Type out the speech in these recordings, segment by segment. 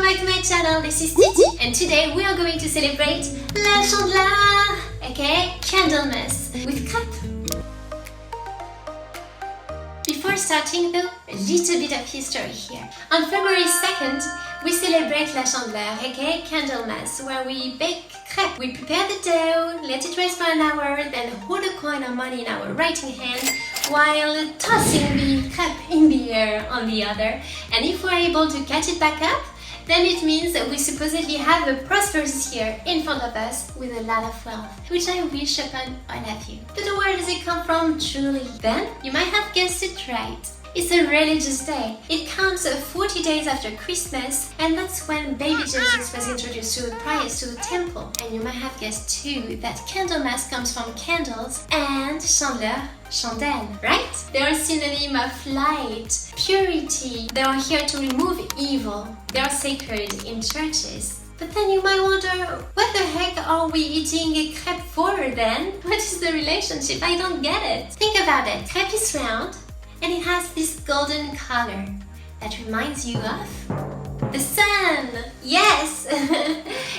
back to my channel, this is Titi and today we are going to celebrate la chandeleur, aka Candlemas, with crêpes. Before starting though, a little bit of history here. On February 2nd, we celebrate la chandeleur, aka Candlemas, where we bake crêpes. We prepare the dough, let it rest for an hour, then hold a coin of money in our right hand while tossing the crêpe in the air on the other. And if we're able to catch it back up, then it means that we supposedly have a prosperous year in front of us with a lot of wealth, which I wish upon all of you. But where does it come from truly? Then, you might have guessed it right. It's a religious day. It comes 40 days after Christmas, and that's when baby Jesus was introduced to the priests to the temple. And you might have guessed too that Candlemas comes from candles and chandeleur, chandelle, right? They are synonym of light, purity. They are here to remove evil. They are sacred in churches. But then you might wonder, what the heck are we eating a crêpe for then? What is the relationship? I don't get it. Think about it. Crêpe is round, and it has this golden color that reminds you of the sun. Yes!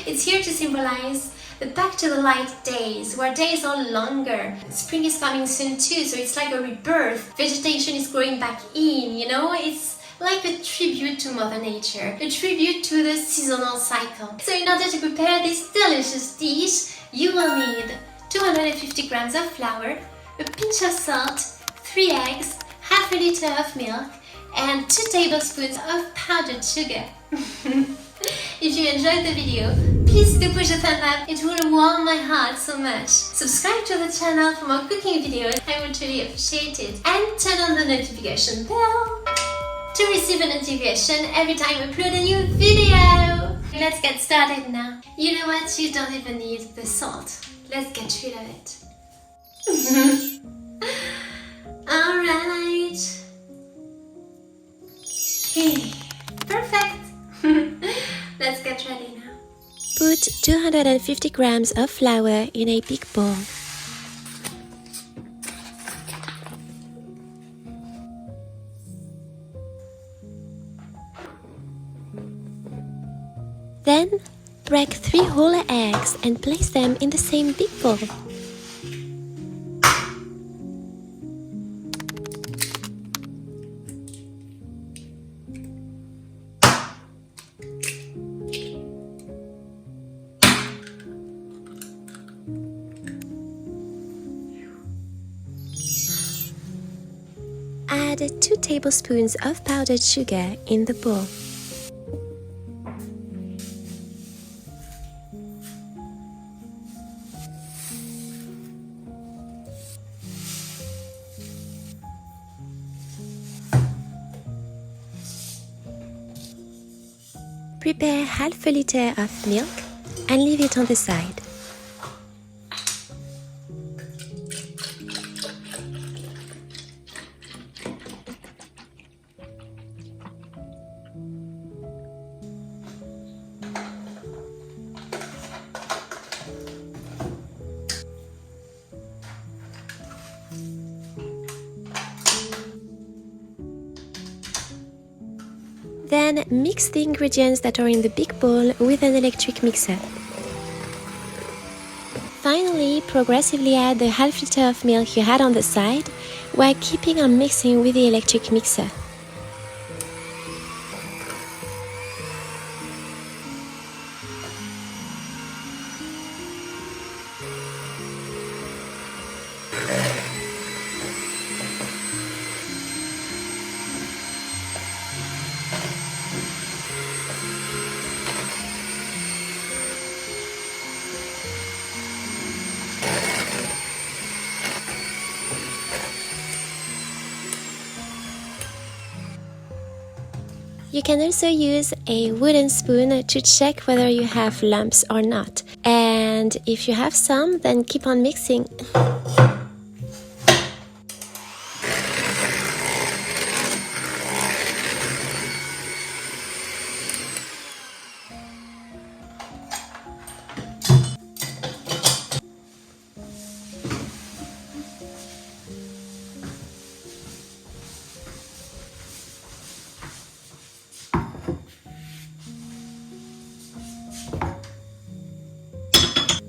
It's here to symbolize the back to the light days, where days are longer. Spring is coming soon too, so it's like a rebirth. Vegetation is growing back in, you know? It's like a tribute to Mother Nature, a tribute to the seasonal cycle. So in order to prepare this delicious dish, you will need 250 grams of flour, a pinch of salt, 3 eggs, half a liter of milk, and 2 tablespoons of powdered sugar. If you enjoyed the video, please do push a thumb up, it will warm my heart so much. Subscribe to the channel for more cooking videos, I would really appreciate it. And turn on the notification bell to receive a notification every time I upload a new video. Let's get started now. You know what, you don't even need the salt. Let's get rid of it. Alright. Perfect. Let's get ready now. Put 250 grams of flour in a big bowl. Then, break 3 whole eggs and place them in the same big bowl. Add 2 tablespoons of powdered sugar in the bowl. Prepare half a liter of milk and leave it on the side. Then mix the ingredients that are in the big bowl with an electric mixer. Finally, progressively add the half liter of milk you had on the side while keeping on mixing with the electric mixer. You can also use a wooden spoon to check whether you have lumps or not. And if you have some, then keep on mixing.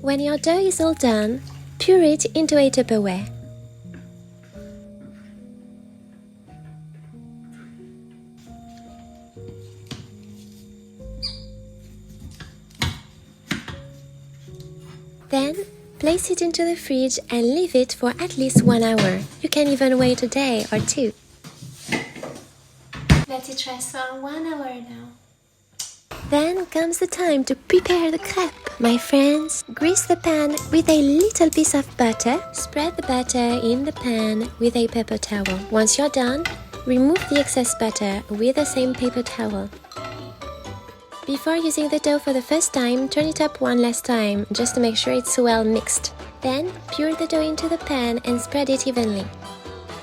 When your dough is all done, pour it into a Tupperware. Then, place it into the fridge and leave it for at least 1 hour. You can even wait a day or two. Let it rest for 1 hour now. Then comes the time to prepare the crêpe. My friends, grease the pan with a little piece of butter. Spread the butter in the pan with a paper towel. Once you're done, remove the excess butter with the same paper towel. Before using the dough for the first time, turn it up one last time, just to make sure it's well mixed. Then, pour the dough into the pan and spread it evenly.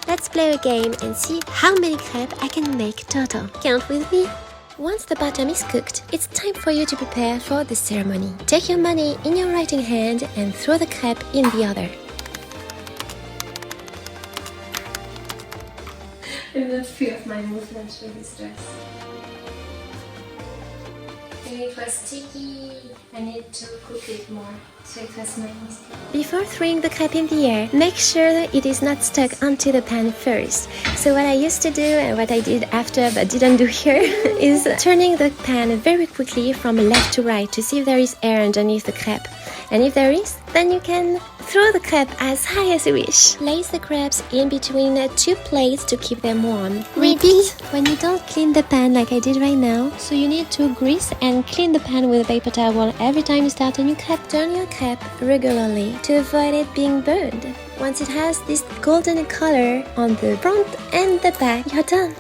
Let's play a game and see how many crêpes I can make total. Count with me! Once the bottom is cooked, it's time for you to prepare for the ceremony. Take your money in your right hand and throw the crêpe in the other. I'm not free of my movement with this dress. It was sticky. I need to cook it more, so it was my mistake. Before throwing the crêpe in the air, make sure that it is not stuck onto the pan first. So what I used to do and what I did after but didn't do here is turning the pan very quickly from left to right to see if there is air underneath the crêpe. And if there is, then you can throw the crêpe as high as you wish. Place the crêpes in between 2 plates to keep them warm. Repeat when you don't clean the pan like I did right now. So you need to grease and clean the pan with a paper towel every time you start a new crêpe. Turn your crêpe regularly to avoid it being burned. Once it has this golden color on the front and the back, you're done.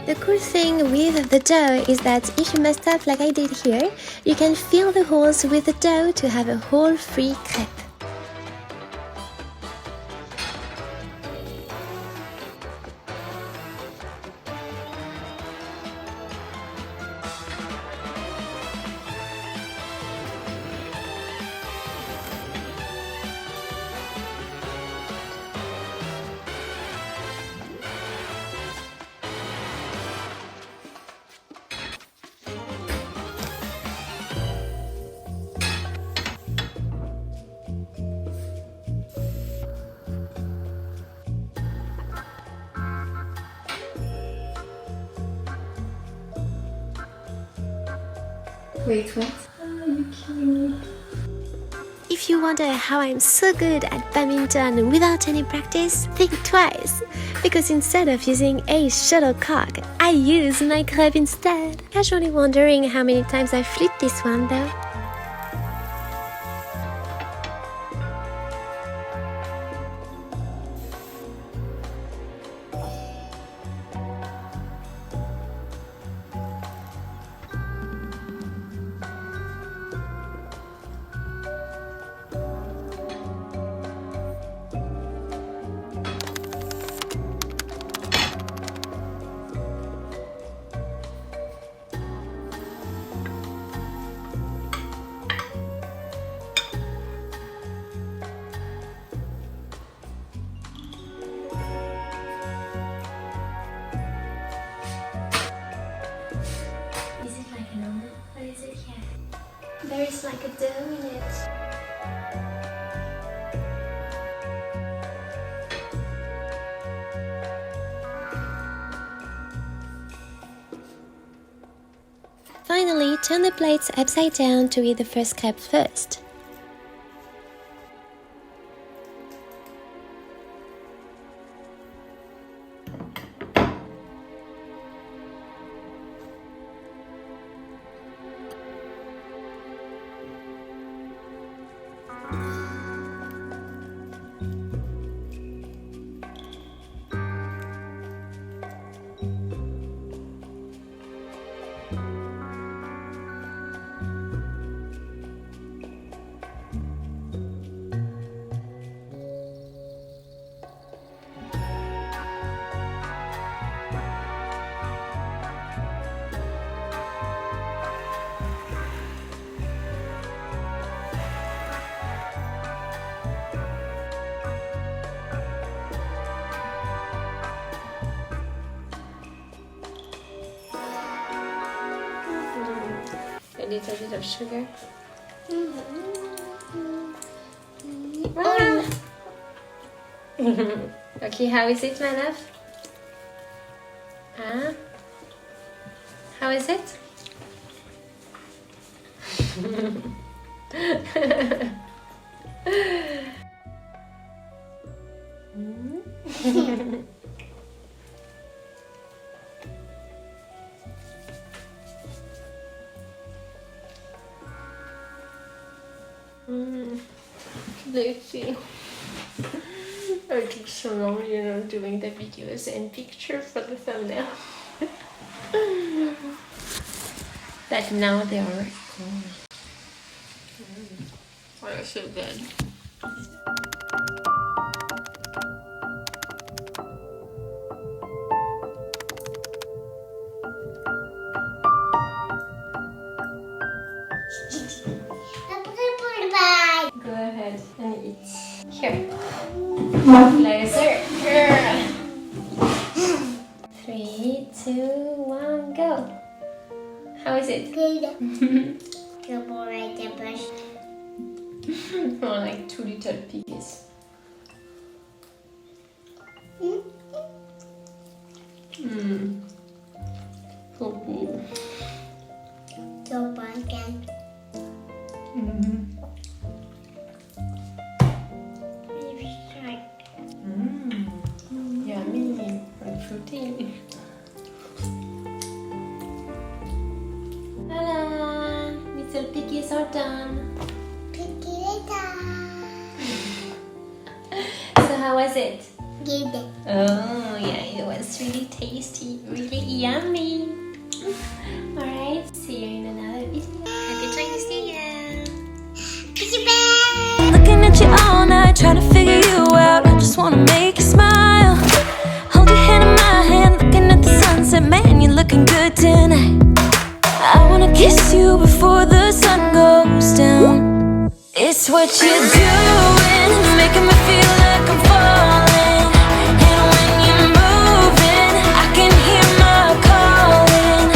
The cool thing with the dough is that if you mess up like I did here, you can fill the holes with the dough to have a hole-free crêpe. Wait, what? Oh, you're killing me. If you wonder how I'm so good at badminton without any practice, think twice, because instead of using a shuttlecock, I use my crêpe instead. Casually wondering how many times I flipped this one though. There is like a dough in it. Finally, turn the plates upside down to eat the first crêpe first. little bit of sugar. Okay, how is it, my love? Huh? How is it? Let's see. I took so long, doing the videos and picture for the thumbnail. But now they are cool. Oh, so good. Go ahead and eat. Here. Closer. 3, 2, 1, go. How is it? More like 2 little piggies. So cool. Yummy and fruity. Ta-da! Little piggies are done. So how was it? Good. Oh yeah, it was really tasty, really yummy. Alright, see you in another video. Happy Chinese New Year! Looking at you all night, trying to figure you out. I just wanna make you smile. Hold your hand in my hand, looking at the sunset. Man, you're looking good tonight. I wanna kiss you before the sun goes down. It's what you're doing, making me feel